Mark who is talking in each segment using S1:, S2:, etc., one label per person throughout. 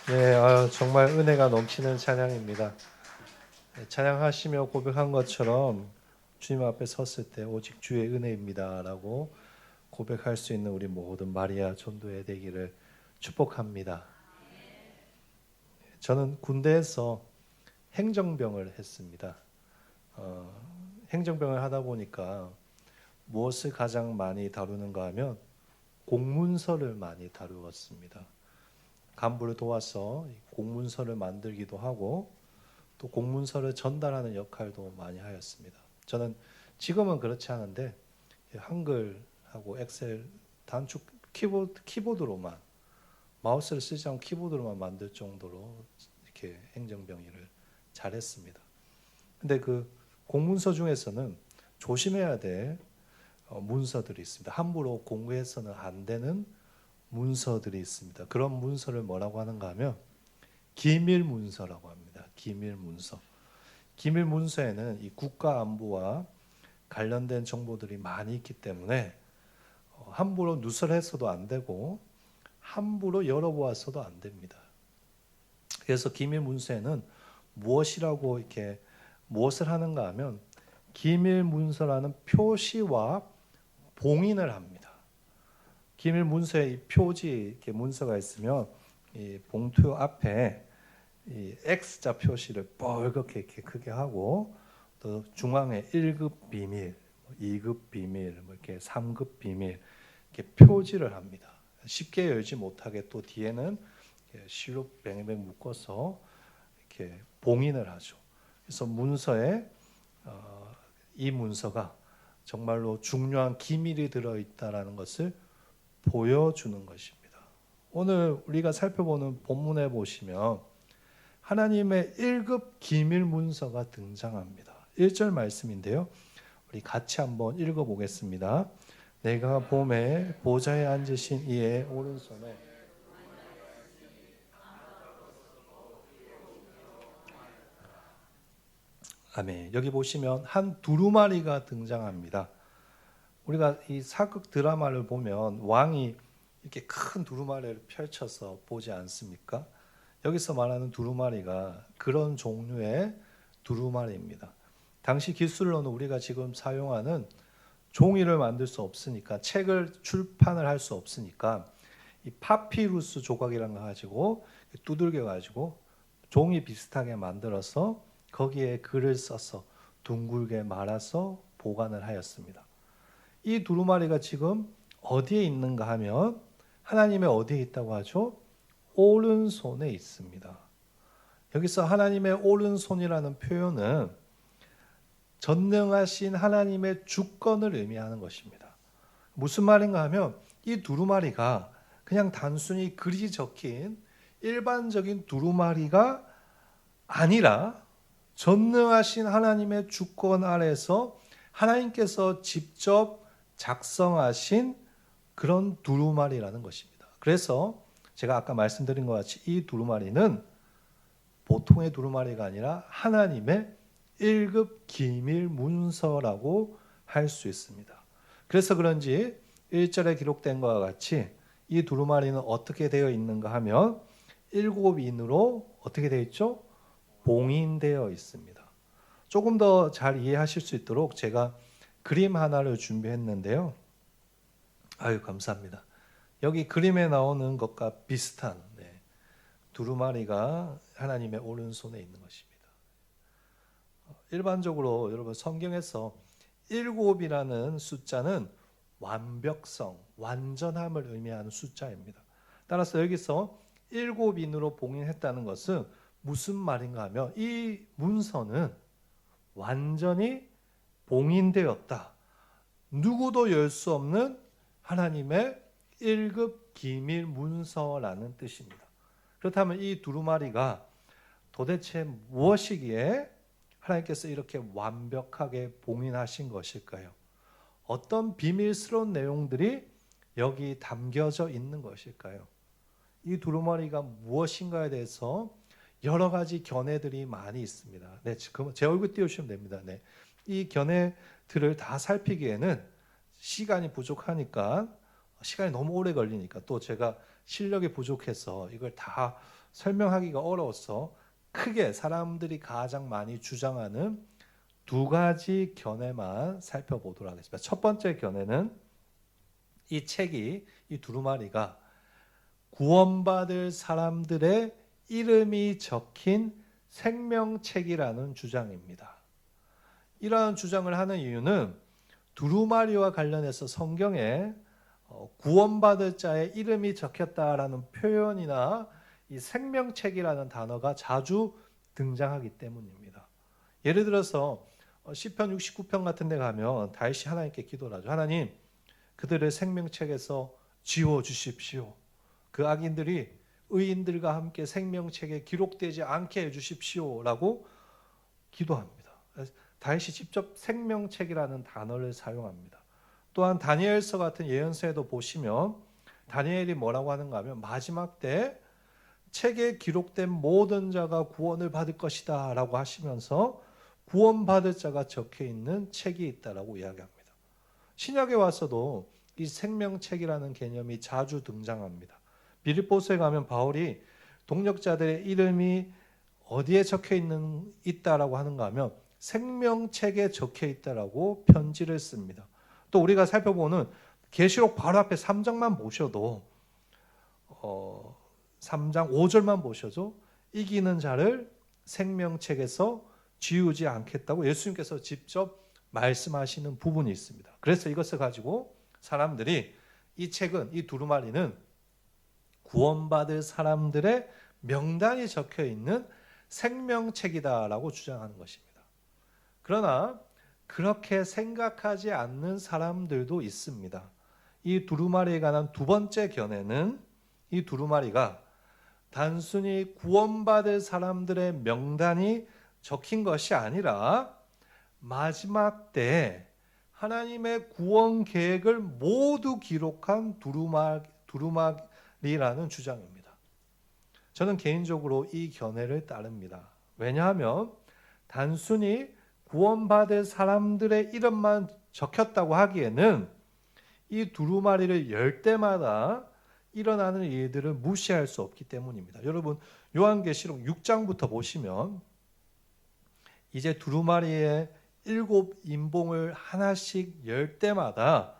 S1: 네, 정말 은혜가 넘치는 찬양입니다. 네, 찬양하시며 고백한 것처럼 주님 앞에 섰을 때 오직 주의 은혜입니다라고 고백할 수 있는 우리 모든 마리아 전도회 되기를 축복합니다. 저는 군대에서 행정병을 했습니다. 행정병을 하다 보니까 무엇을 가장 많이 다루는가 하면 공문서를 많이 다루었습니다. 간부를 도와서 공문서를 만들기도 하고 또 공문서를 전달하는 역할도 많이 하였습니다. 저는 지금은 그렇지 않은데 한글하고 엑셀 단축 키보드로만 마우스를 쓰지 않고 키보드로만 만들 정도로 이렇게 행정병 일을 잘했습니다. 근데 그 공문서 중에서는 조심해야 될 문서들이 있습니다. 함부로 공개해서는 안 되는 문서들이 있습니다. 그런 문서를 뭐라고 하는가 하면 기밀 문서라고 합니다. 기밀 문서. 기밀 문서에는 이 국가 안보와 관련된 정보들이 많이 있기 때문에 함부로 누설해서도 안 되고 함부로 열어보아서도 안 됩니다. 그래서 기밀 문서에는 무엇이라고 이렇게 무엇을 하는가 하면 기밀 문서라는 표시와 봉인을 합니다. 기밀 문서에 이 표지 이렇게 문서가 있으면 이 봉투 앞에 이 X자 표시를 뻘겋게 이렇게 크게 하고 또 중앙에 1급 비밀, 2급 비밀, 이렇게 3급 비밀 이렇게 표지를 합니다. 쉽게 열지 못하게 또 뒤에는 시럽 뱅뱅 묶어서 이렇게 봉인을 하죠. 그래서 문서에 이 문서가 정말로 중요한 기밀이 들어있다라는 것을 보여주는 것입니다. 오늘 우리가 살펴보는 본문에 보시면 하나님의 1급 기밀 문서가 등장합니다. 1절 말씀인데요. 우리 같이 한번 읽어보겠습니다. 내가 봄에 보좌에 앉으신 이의 오른손에 아멘. 여기 보시면 한 두루마리가 등장합니다. 우리가 이 사극 드라마를 보면 왕이 이렇게 큰 두루마리를 펼쳐서 보지 않습니까? 여기서 말하는 두루마리가 그런 종류의 두루마리입니다. 당시 기술로는 우리가 지금 사용하는 종이를 만들 수 없으니까 책을 출판을 할 수 없으니까 이 파피루스 조각이라는 거 가지고 두들겨 가지고 종이 비슷하게 만들어서 거기에 글을 써서 둥글게 말아서 보관을 하였습니다. 이 두루마리가 지금 어디에 있는가 하면 하나님의 어디에 있다고 하죠? 오른손에 있습니다. 여기서 하나님의 오른손이라는 표현은 전능하신 하나님의 주권을 의미하는 것입니다. 무슨 말인가 하면 이 두루마리가 그냥 단순히 글이 적힌 일반적인 두루마리가 아니라 전능하신 하나님의 주권 아래서 하나님께서 직접 작성하신 그런 두루마리라는 것입니다. 그래서 제가 아까 말씀드린 것 같이 이 두루마리는 보통의 두루마리가 아니라 하나님의 1급 기밀 문서라고 할 수 있습니다. 그래서 그런지 1절에 기록된 것과 같이 이 두루마리는 어떻게 되어 있는가 하면 7인으로 어떻게 되어 있죠? 봉인되어 있습니다. 조금 더 잘 이해하실 수 있도록 제가 그림 하나를 준비했는데요. 아유 감사합니다. 여기 그림에 나오는 것과 비슷한 두루마리가 하나님의 오른손에 있는 것입니다. 일반적으로 여러분 성경에서 7이라는 숫자는 완벽성, 완전함을 의미하는 숫자입니다. 따라서 여기서 7인으로 봉인했다는 것은 무슨 말인가 하면 이 문서는 완전히 봉인되었다. 누구도 열 수 없는 하나님의 1급 기밀 문서라는 뜻입니다. 그렇다면 이 두루마리가 도대체 무엇이기에 하나님께서 이렇게 완벽하게 봉인하신 것일까요? 어떤 비밀스러운 내용들이 여기 담겨져 있는 것일까요? 이 두루마리가 무엇인가에 대해서 여러 가지 견해들이 많이 있습니다. 네, 지금 제 얼굴 띄우시면 됩니다. 네, 이 견해들을 다 살피기에는 시간이 부족하니까 시간이 너무 오래 걸리니까 또 제가 실력이 부족해서 이걸 다 설명하기가 어려워서 크게 사람들이 가장 많이 주장하는 두 가지 견해만 살펴보도록 하겠습니다. 첫 번째 견해는 이 책이, 이 두루마리가 구원받을 사람들의 이름이 적힌 생명책이라는 주장입니다. 이러한 주장을 하는 이유는 두루마리와 관련해서 성경에 구원받을 자의 이름이 적혔다라는 표현이나 이 생명책이라는 단어가 자주 등장하기 때문입니다. 예를 들어서 시편 69편 같은 데 가면 다윗이 하나님께 기도를 하죠. 하나님, 그들의 생명책에서 지워주십시오. 그 악인들이 의인들과 함께 생명책에 기록되지 않게 해주십시오 라고 기도합니다. 다윗이 직접 생명책이라는 단어를 사용합니다. 또한 다니엘서 같은 예언서에도 보시면 다니엘이 뭐라고 하는가 하면 마지막 때 책에 기록된 모든 자가 구원을 받을 것이다 라고 하시면서 구원받을 자가 적혀있는 책이 있다라고 이야기합니다. 신약에 와서도 이 생명책이라는 개념이 자주 등장합니다. 빌립보서에 가면 바울이 동역자들의 이름이 어디에 있다라고 하는가 하면 생명책에 적혀 있다라고 편지를 씁니다. 또 우리가 살펴보는 계시록 바로 앞에 3장만 보셔도 3장 5절만 보셔도 이기는 자를 생명책에서 지우지 않겠다고 예수님께서 직접 말씀하시는 부분이 있습니다. 그래서 이것을 가지고 사람들이 이 책은, 이 두루마리는 구원받을 사람들의 명단이 적혀 있는 생명책이다라고 주장하는 것입니다. 그러나 그렇게 생각하지 않는 사람들도 있습니다. 이 두루마리에 관한 두 번째 견해는 이 두루마리가 단순히 구원받을 사람들의 명단이 적힌 것이 아니라 마지막 때 하나님의 구원 계획을 모두 기록한 두루마리라는 주장입니다. 저는 개인적으로 이 견해를 따릅니다. 왜냐하면 단순히 구원받을 사람들의 이름만 적혔다고 하기에는 이 두루마리를 열 때마다 일어나는 일들을 무시할 수 없기 때문입니다. 여러분, 요한계시록 6장부터 보시면 이제 두루마리의 7인봉을 하나씩 열 때마다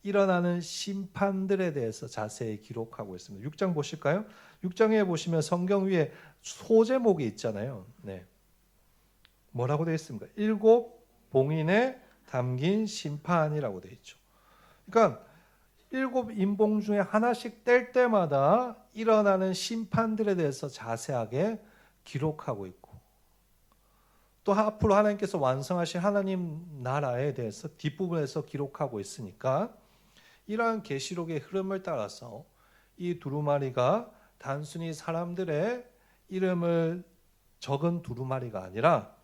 S1: 일어나는 심판들에 대해서 자세히 기록하고 있습니다. 6장 보실까요? 6장에 보시면 성경 위에 소제목이 있잖아요. 네. 뭐라고 되어 있습니까? 7봉인에 담긴 심판이라고 되어 있죠. 그러니까 7인봉 중에 하나씩 뗄 때마다 일어나는 심판들에 대해서 자세하게 기록하고 있고, 또 앞으로 하나님께서 완성하실 하나님 나라에 대해서 뒷부분에서 기록하고 있으니까 이러한 계시록의 흐름을 따라서 이 두루마리가 단순히 사람들의 이름을 적은 두루마리가 아니라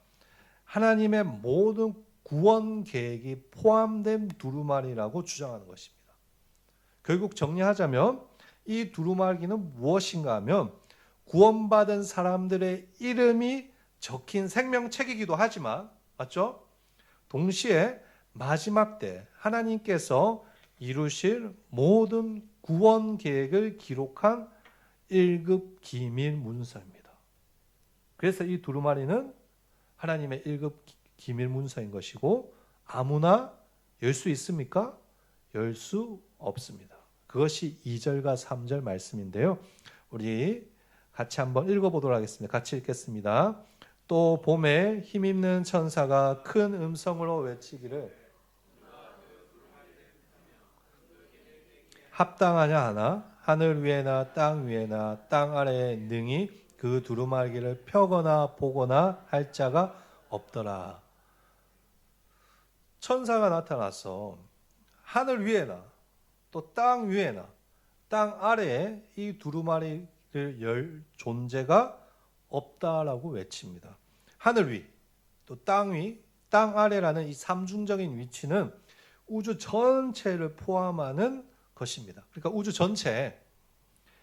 S1: 하나님의 모든 구원 계획이 포함된 두루마리라고 주장하는 것입니다. 결국 정리하자면 이 두루마리는 무엇인가 하면 구원받은 사람들의 이름이 적힌 생명책이기도 하지만, 맞죠? 동시에 마지막 때 하나님께서 이루실 모든 구원 계획을 기록한 1급 기밀 문서입니다. 그래서 이 두루마리는 하나님의 1급 기밀 문서인 것이고 아무나 열 수 있습니까? 열 수 없습니다. 그것이 2절과 3절 말씀인데요. 우리 같이 한번 읽어보도록 하겠습니다. 같이 읽겠습니다. 또 봄에 힘있는 천사가 큰 음성으로 외치기를 합당하냐 하나 하늘 위에나 땅 위에나 땅 아래에 능히 그 두루마리를 펴거나 보거나 할 자가 없더라. 천사가 나타나서 하늘 위에나 또 땅 위에나 땅 아래에 이 두루마리를 열 존재가 없다라고 외칩니다. 하늘 위, 또 땅 위, 땅 아래라는 이 삼중적인 위치는 우주 전체를 포함하는 것입니다. 그러니까 우주 전체에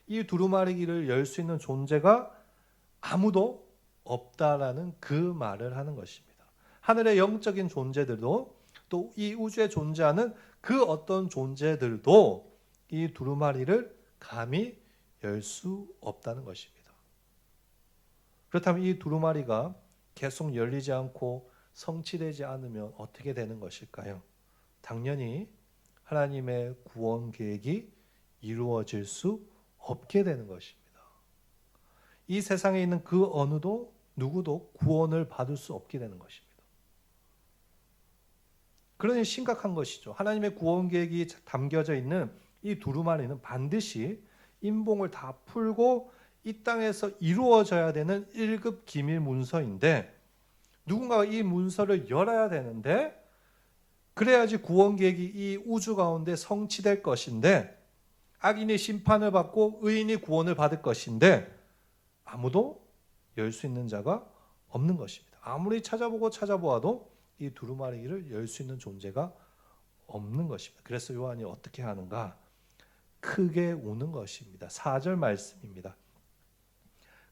S1: 이 두루마리를 열 수 있는 존재가 아무도 없다라는 그 말을 하는 것입니다. 하늘의 영적인 존재들도 또 이 우주에 존재하는 그 어떤 존재들도 이 두루마리를 감히 열 수 없다는 것입니다. 그렇다면 이 두루마리가 계속 열리지 않고 성취되지 않으면 어떻게 되는 것일까요? 당연히 하나님의 구원 계획이 이루어질 수 없게 되는 것입니다. 이 세상에 있는 그 어느도 누구도 구원을 받을 수 없게 되는 것입니다. 그러니 심각한 것이죠. 하나님의 구원 계획이 담겨져 있는 이 두루마리는 반드시 인봉을 다 풀고 이 땅에서 이루어져야 되는 1급 기밀 문서인데 누군가가 이 문서를 열어야 되는데 그래야지 구원 계획이 이 우주 가운데 성취될 것인데 악인이 심판을 받고 의인이 구원을 받을 것인데 아무도 열 수 있는 자가 없는 것입니다. 아무리 찾아보고 찾아보아도 이 두루마리를 열 수 있는 존재가 없는 것입니다. 그래서 요한이 어떻게 하는가? 크게 우는 것입니다. 4절 말씀입니다.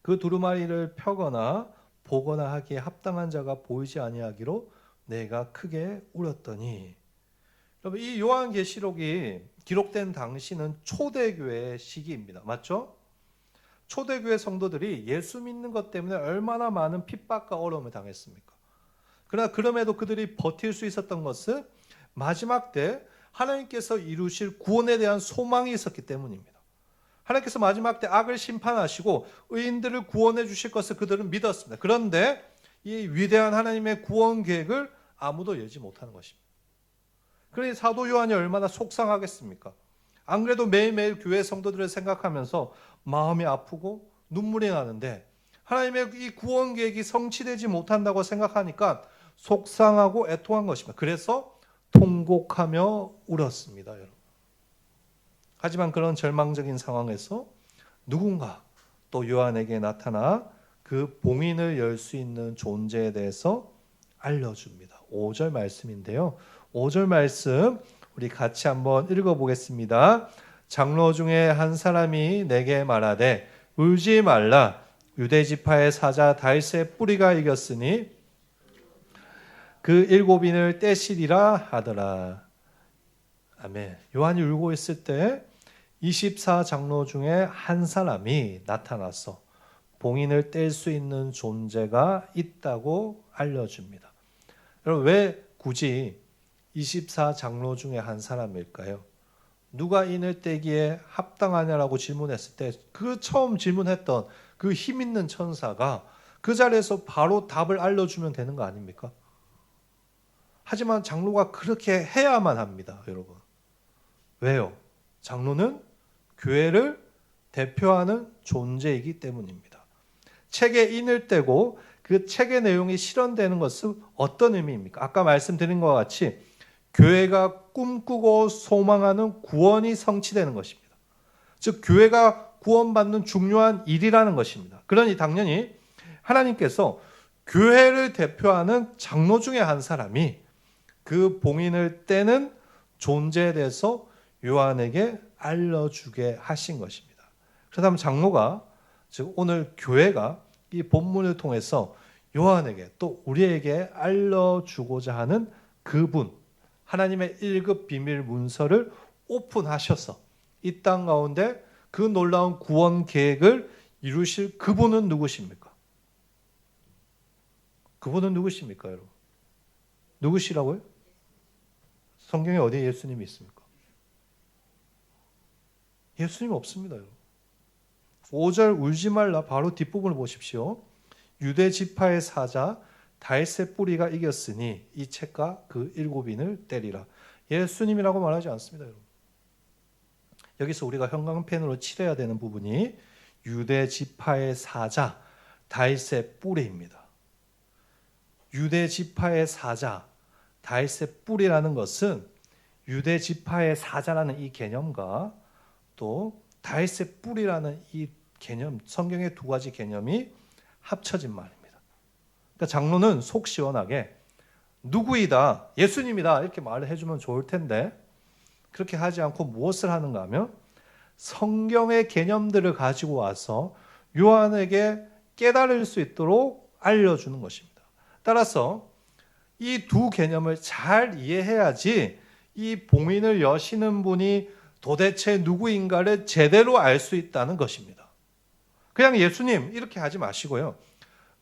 S1: 그 두루마리를 펴거나 보거나 하기에 합당한 자가 보이지 아니하기로 내가 크게 울었더니. 여러분, 이 요한계시록이 기록된 당시는 초대교회 시기입니다. 맞죠? 초대교회 성도들이 예수 믿는 것 때문에 얼마나 많은 핍박과 어려움을 당했습니까? 그러나 그럼에도 그들이 버틸 수 있었던 것은 마지막 때 하나님께서 이루실 구원에 대한 소망이 있었기 때문입니다. 하나님께서 마지막 때 악을 심판하시고 의인들을 구원해 주실 것을 그들은 믿었습니다. 그런데 이 위대한 하나님의 구원 계획을 아무도 열지 못하는 것입니다. 그러니 사도 요한이 얼마나 속상하겠습니까? 안 그래도 매일매일 교회 성도들을 생각하면서 마음이 아프고 눈물이 나는데 하나님의 이 구원 계획이 성취되지 못한다고 생각하니까 속상하고 애통한 것입니다. 그래서 통곡하며 울었습니다, 여러분. 하지만 그런 절망적인 상황에서 누군가 또 요한에게 나타나 그 봉인을 열 수 있는 존재에 대해서 알려줍니다. 5절 말씀인데요. 5절 말씀 우리 같이 한번 읽어보겠습니다. 장로 중에 한 사람이 내게 말하되 울지 말라. 유대지파의 사자 다윗의 뿌리가 이겼으니 그 7인을 떼시리라 하더라. 아멘. 요한이 울고 있을 때 24장로 중에 한 사람이 나타나서 봉인을 뗄 수 있는 존재가 있다고 알려줍니다. 여러분, 왜 굳이 24장로 중에 한 사람일까요? 누가 인을 떼기에 합당하냐라고 질문했을 때 그 처음 질문했던 그 힘 있는 천사가 그 자리에서 바로 답을 알려주면 되는 거 아닙니까? 하지만 장로가 그렇게 해야만 합니다, 여러분. 왜요? 장로는 교회를 대표하는 존재이기 때문입니다. 책에 인을 떼고 그 책의 내용이 실현되는 것은 어떤 의미입니까? 아까 말씀드린 것과 같이 교회가 꿈꾸고 소망하는 구원이 성취되는 것입니다. 즉 교회가 구원받는 중요한 일이라는 것입니다. 그러니 당연히 하나님께서 교회를 대표하는 장로 중에 한 사람이 그 봉인을 떼는 존재에 대해서 요한에게 알려주게 하신 것입니다. 그렇다면 장로가, 즉 오늘 교회가 이 본문을 통해서 요한에게 또 우리에게 알려주고자 하는 그분, 하나님의 1급 비밀 문서를 오픈하셔서 이 땅 가운데 그 놀라운 구원 계획을 이루실 그분은 누구십니까? 그분은 누구십니까, 여러분? 누구시라고요? 성경에 어디에 예수님이 있습니까? 예수님 없습니다, 여러분. 5절 울지 말라 바로 뒷부분을 보십시오. 유대 지파의 사자 다윗의 뿌리가 이겼으니 이 책과 그 7인을 때리라. 예수님이라고 말하지 않습니다, 여러분. 여기서 우리가 형광펜으로 칠해야 되는 부분이 유대 지파의 사자 다윗의 뿌리입니다. 유대 지파의 사자 다윗의 뿌리라는 것은 유대 지파의 사자라는 이 개념과 또 다윗의 뿌리라는 이 개념, 성경의 두 가지 개념이 합쳐진 말입니다. 그러니까 장로는 속 시원하게 누구이다, 예수님이다 이렇게 말을 해주면 좋을 텐데 그렇게 하지 않고 무엇을 하는가 하면 성경의 개념들을 가지고 와서 요한에게 깨달을 수 있도록 알려주는 것입니다. 따라서 이 두 개념을 잘 이해해야지 이 봉인을 여시는 분이 도대체 누구인가를 제대로 알 수 있다는 것입니다. 그냥 예수님 이렇게 하지 마시고요.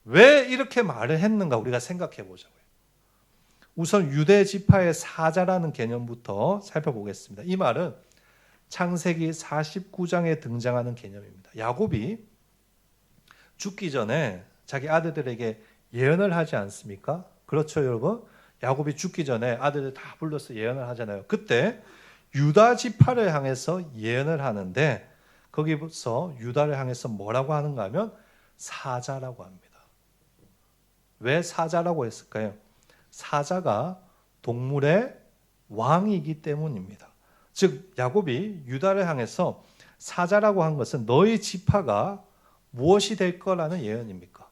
S1: 왜 이렇게 말을 했는가 우리가 생각해 보자고요. 우선 유대 지파의 사자라는 개념부터 살펴보겠습니다. 이 말은 창세기 49장에 등장하는 개념입니다. 야곱이 죽기 전에 자기 아들들에게 예언을 하지 않습니까? 그렇죠, 여러분? 야곱이 죽기 전에 아들들 다 불러서 예언을 하잖아요. 그때 유다 지파를 향해서 예언을 하는데 거기서 유다를 향해서 뭐라고 하는가 하면 사자라고 합니다. 왜 사자라고 했을까요? 사자가 동물의 왕이기 때문입니다. 즉 야곱이 유다를 향해서 사자라고 한 것은 너희 지파가 무엇이 될 거라는 예언입니까?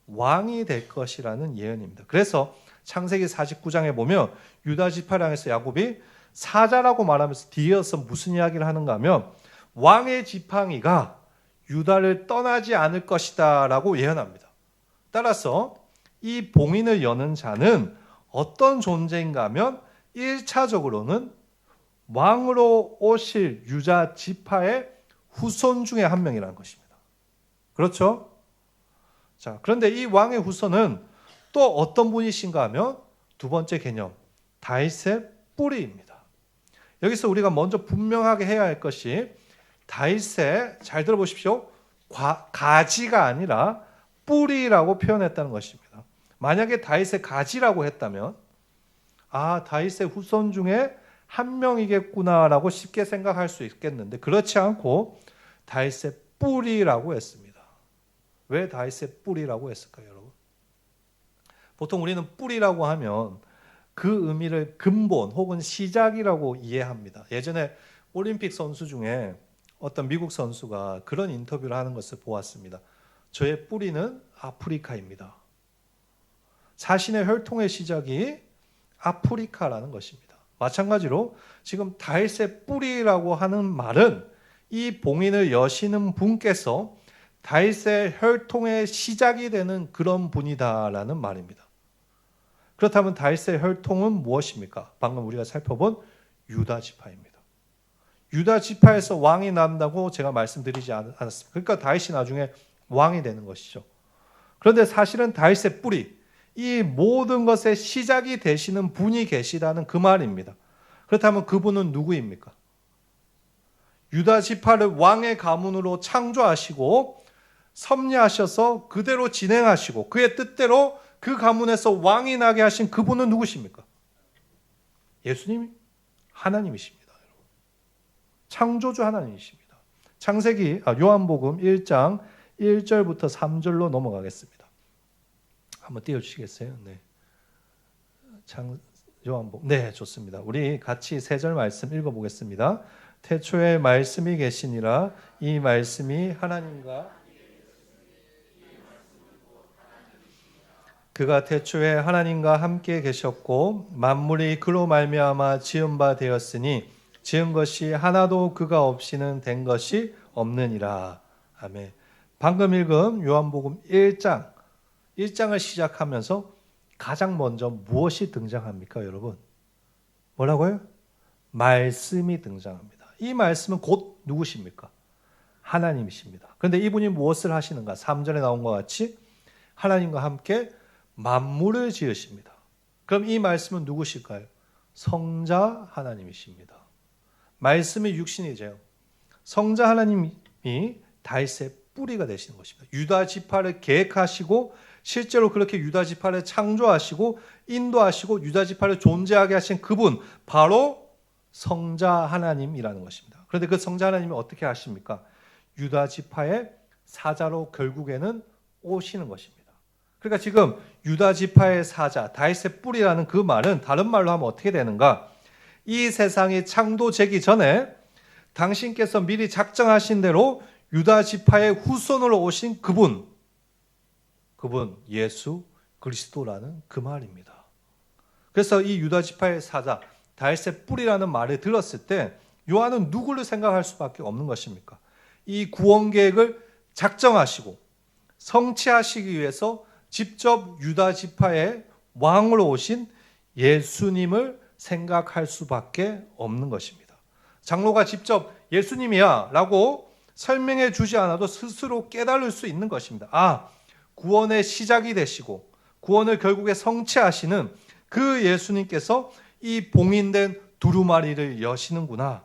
S1: 왕이 될 것이라는 예언입니다. 그래서 창세기 49장에 보면 유다 지파를 향해서 야곱이 사자라고 말하면서 뒤이어서 무슨 이야기를 하는가 하면 왕의 지팡이가 유다를 떠나지 않을 것이다 라고 예언합니다. 따라서 이 봉인을 여는 자는 어떤 존재인가 하면 1차적으로는 왕으로 오실 유다 지파의 후손 중에 한 명이라는 것입니다. 그렇죠? 자, 그런데 이 왕의 후손은 또 어떤 분이신가 하면 두 번째 개념, 다윗의 뿌리입니다. 여기서 우리가 먼저 분명하게 해야 할 것이 다윗의, 잘 들어보십시오, 가지가 아니라 뿌리라고 표현했다는 것입니다. 만약에 다윗의 가지라고 했다면 다윗의 후손 중에 한 명이겠구나라고 쉽게 생각할 수 있겠는데 그렇지 않고 다윗의 뿌리라고 했습니다. 왜 다윗의 뿌리라고 했을까요, 여러분? 보통 우리는 뿌리라고 하면 그 의미를 근본 혹은 시작이라고 이해합니다. 예전에 올림픽 선수 중에 어떤 미국 선수가 그런 인터뷰를 하는 것을 보았습니다. 저의 뿌리는 아프리카입니다. 자신의 혈통의 시작이 아프리카라는 것입니다. 마찬가지로 지금 다윗의 뿌리라고 하는 말은 이 봉인을 여시는 분께서 다윗의 혈통의 시작이 되는 그런 분이다라는 말입니다. 그렇다면 다윗의 혈통은 무엇입니까? 방금 우리가 살펴본 유다 지파입니다. 유다 지파에서 왕이 난다고 제가 말씀드리지 않았습니다. 그러니까 다윗이 나중에 왕이 되는 것이죠. 그런데 사실은 다윗의 뿌리, 이 모든 것의 시작이 되시는 분이 계시다는 그 말입니다. 그렇다면 그분은 누구입니까? 유다 지파를 왕의 가문으로 창조하시고 섭리하셔서 그대로 진행하시고 그의 뜻대로 그 가문에서 왕이 나게 하신 그분은 누구십니까? 예수님, 하나님이십니다. 창조주 하나님이십니다. 창세기 요한복음 1장 1절부터 3절로 넘어가겠습니다. 한번 띄워주시겠어요? 네. 요한복음. 네, 좋습니다. 우리 같이 3절 말씀 읽어보겠습니다. 태초에 말씀이 계시니라. 이 말씀이 하나님과 그가 태초에 하나님과 함께 계셨고 만물이 그로 말미암아 지은 바 되었으니 지은 것이 하나도 그가 없이는 된 것이 없느니라. 아멘. 방금 읽은 요한복음 1장을 시작하면서 가장 먼저 무엇이 등장합니까, 여러분? 뭐라고요? 말씀이 등장합니다. 이 말씀은 곧 누구십니까? 하나님이십니다. 그런데 이분이 무엇을 하시는가? 3절에 나온 것 같이 하나님과 함께 만물을 지으십니다. 그럼 이 말씀은 누구실까요? 성자 하나님이십니다. 말씀이 육신이 되어 성자 하나님이 다윗의 뿌리가 되시는 것입니다. 유다 지파를 계획하시고 실제로 그렇게 유다 지파를 창조하시고 인도하시고 유다 지파를 존재하게 하신 그분 바로 성자 하나님이라는 것입니다. 그런데 그 성자 하나님이 어떻게 하십니까? 유다 지파의 사자로 결국에는 오시는 것입니다. 그러니까 지금 유다 지파의 사자, 다윗의 뿌리라는 그 말은 다른 말로 하면 어떻게 되는가? 이 세상이 창조되기 전에 당신께서 미리 작정하신 대로 유다 지파의 후손으로 오신 그분 예수 그리스도라는 그 말입니다. 그래서 이 유다 지파의 사자, 다윗의 뿌리라는 말을 들었을 때 요한은 누구를 생각할 수밖에 없는 것입니까? 이 구원 계획을 작정하시고 성취하시기 위해서 직접 유다 지파의 왕으로 오신 예수님을 생각할 수밖에 없는 것입니다. 장로가 직접 예수님이야 라고 설명해 주지 않아도 스스로 깨달을 수 있는 것입니다. 아, 구원의 시작이 되시고 구원을 결국에 성취하시는 그 예수님께서 이 봉인된 두루마리를 여시는구나.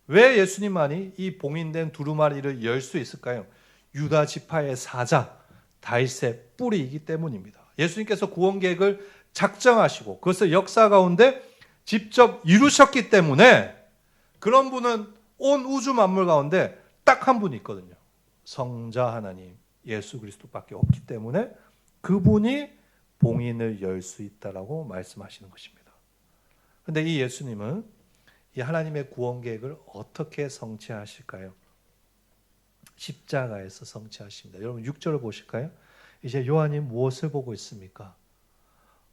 S1: 왜 예수님만이 이 봉인된 두루마리를 열 수 있을까요? 유다 지파의 사자 다윗의 뿌리이기 때문입니다. 예수님께서 구원 계획을 작정하시고 그것을 역사 가운데 직접 이루셨기 때문에 그런 분은 온 우주 만물 가운데 딱 한 분이 있거든요. 성자 하나님 예수 그리스도밖에 없기 때문에 그분이 봉인을 열 수 있다라고 말씀하시는 것입니다. 그런데 이 예수님은 이 하나님의 구원 계획을 어떻게 성취하실까요? 십자가에서 성취하십니다. 여러분 6절을 보실까요? 이제 요한이 무엇을 보고 있습니까?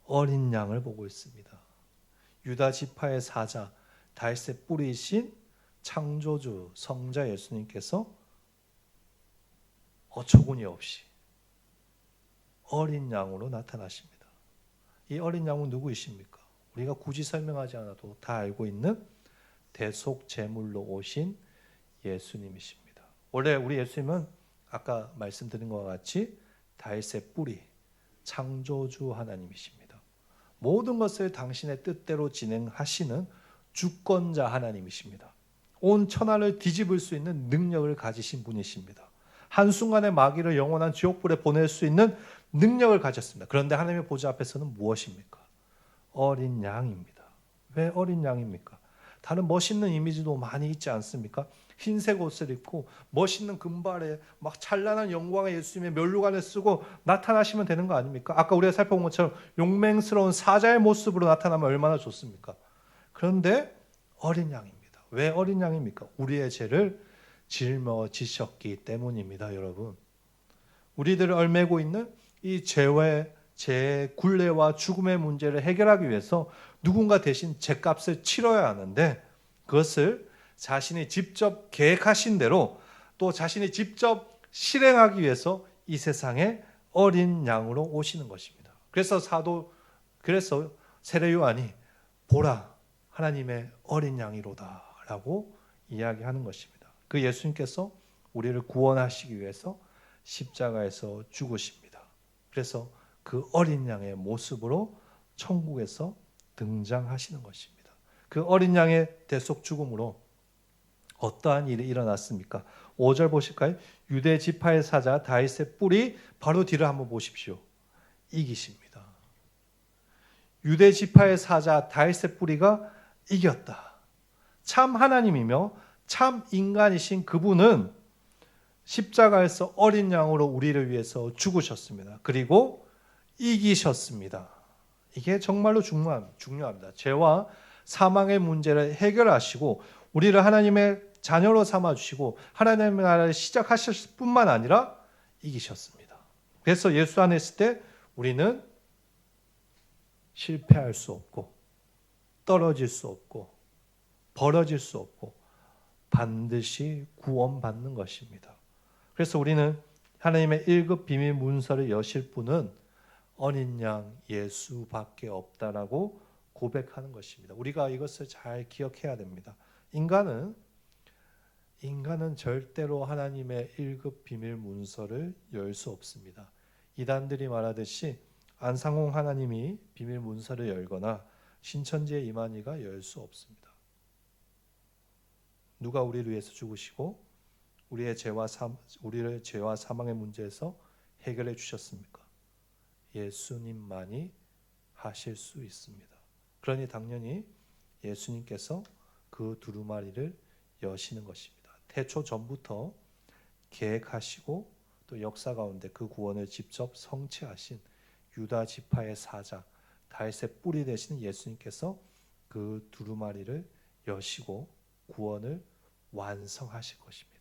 S1: 어린 양을 보고 있습니다. 유다 지파의 사자 다윗의 뿌리이신 창조주 성자 예수님께서 어처구니 없이 어린 양으로 나타나십니다. 이 어린 양은 누구이십니까? 우리가 굳이 설명하지 않아도 다 알고 있는 대속 제물로 오신 예수님이십니다. 원래 우리 예수님은 아까 말씀드린 것과 같이 다윗의 뿌리, 창조주 하나님이십니다. 모든 것을 당신의 뜻대로 진행하시는 주권자 하나님이십니다. 온 천하를 뒤집을 수 있는 능력을 가지신 분이십니다. 한순간에 마귀를 영원한 지옥불에 보낼 수 있는 능력을 가졌습니다. 그런데 하나님의 보좌 앞에서는 무엇입니까? 어린 양입니다. 왜 어린 양입니까? 다른 멋있는 이미지도 많이 있지 않습니까? 흰색 옷을 입고 멋있는 금발에 막 찬란한 영광의 예수님의 면류관을 쓰고 나타나시면 되는 거 아닙니까? 아까 우리가 살펴본 것처럼 용맹스러운 사자의 모습으로 나타나면 얼마나 좋습니까? 그런데 어린 양입니다. 왜 어린 양입니까? 우리의 죄를 짊어지셨기 때문입니다, 여러분. 우리들을 얽매고 있는 이 죄의 굴레와 죽음의 문제를 해결하기 위해서 누군가 대신 죄값을 치러야 하는데 그것을 자신이 직접 계획하신 대로 또 자신이 직접 실행하기 위해서 이 세상에 어린 양으로 오시는 것입니다. 그래서 세례 요한이 보라 하나님의 어린 양이로다 라고 이야기하는 것입니다. 그 예수님께서 우리를 구원하시기 위해서 십자가에서 죽으십니다. 그래서 그 어린 양의 모습으로 천국에서 등장하시는 것입니다. 그 어린 양의 대속 죽음으로 어떠한 일이 일어났습니까? 5절 보실까요? 유대 지파의 사자 다윗의 뿔이 바로 뒤를 한번 보십시오. 이기십니다. 유대 지파의 사자 다윗의 뿌리가 이겼다. 참 하나님이며 참 인간이신 그분은 십자가에서 어린 양으로 우리를 위해서 죽으셨습니다. 그리고 이기셨습니다. 이게 정말로 중요합니다. 죄와 사망의 문제를 해결하시고 우리를 하나님의 자녀로 삼아주시고 하나님의 나라를 시작하실 뿐만 아니라 이기셨습니다. 그래서 예수 안에 있을 때 우리는 실패할 수 없고 떨어질 수 없고 벌어질 수 없고 반드시 구원받는 것입니다. 그래서 우리는 하나님의 1급 비밀 문서를 여실 분은 어린 양 예수밖에 없다라고 고백하는 것입니다. 우리가 이것을 잘 기억해야 됩니다. 인간은 절대로 하나님의 1급 비밀 문서를 열 수 없습니다. 이단들이 말하듯이 안상홍 하나님이 비밀 문서를 열거나 신천지의 이만희가 열 수 없습니다. 누가 우리를 위해서 죽으시고 우리를 죄와 사망의 문제에서 해결해 주셨습니까? 예수님만이 하실 수 있습니다. 그러니 당연히 예수님께서 그 두루마리를 여시는 것입니다. 태초 전부터 계획하시고 또 역사 가운데 그 구원을 직접 성취하신 유다 지파의 사자 다윗의 뿌리 되시는 예수님께서 그 두루마리를 여시고 구원을 완성하실 것입니다.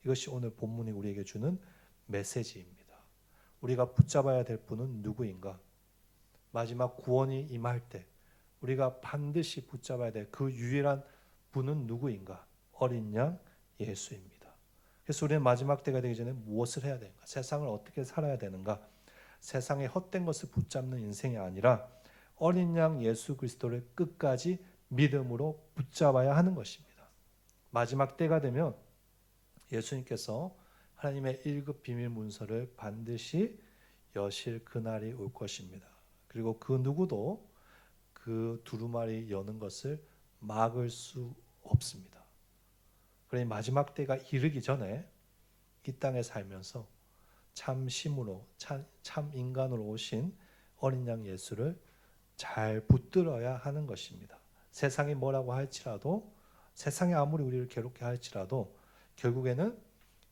S1: 이것이 오늘 본문이 우리에게 주는 메시지입니다. 우리가 붙잡아야 될 분은 누구인가? 마지막 구원이 임할 때 우리가 반드시 붙잡아야 될 그 유일한 분은 누구인가? 어린 양 예수입니다. 그래서 우리는 마지막 때가 되기 전에 무엇을 해야 되는가? 세상을 어떻게 살아야 되는가? 세상의 헛된 것을 붙잡는 인생이 아니라 어린 양 예수 그리스도를 끝까지 믿음으로 붙잡아야 하는 것입니다. 마지막 때가 되면 예수님께서 하나님의 1급 비밀 문서를 반드시 여실 그날이 올 것입니다. 그리고 그 누구도 그 두루마리 여는 것을 막을 수 없습니다. 그러니 마지막 때가 이르기 전에 이 땅에 살면서 참 심으로 참 인간으로 오신 어린 양 예수를 잘 붙들어야 하는 것입니다. 세상이 뭐라고 할지라도, 세상이 아무리 우리를 괴롭게 할지라도 결국에는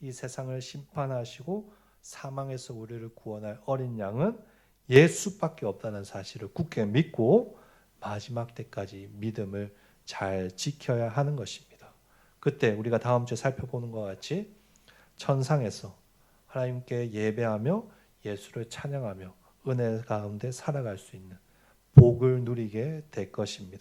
S1: 이 세상을 심판하시고 사망에서 우리를 구원할 어린 양은 예수밖에 없다는 사실을 굳게 믿고 마지막 때까지 믿음을 잘 지켜야 하는 것입니다. 그때 우리가 다음 주에 살펴보는 것 같이 천상에서 하나님께 예배하며 예수를 찬양하며 은혜 가운데 살아갈 수 있는 복을 누리게 될 것입니다.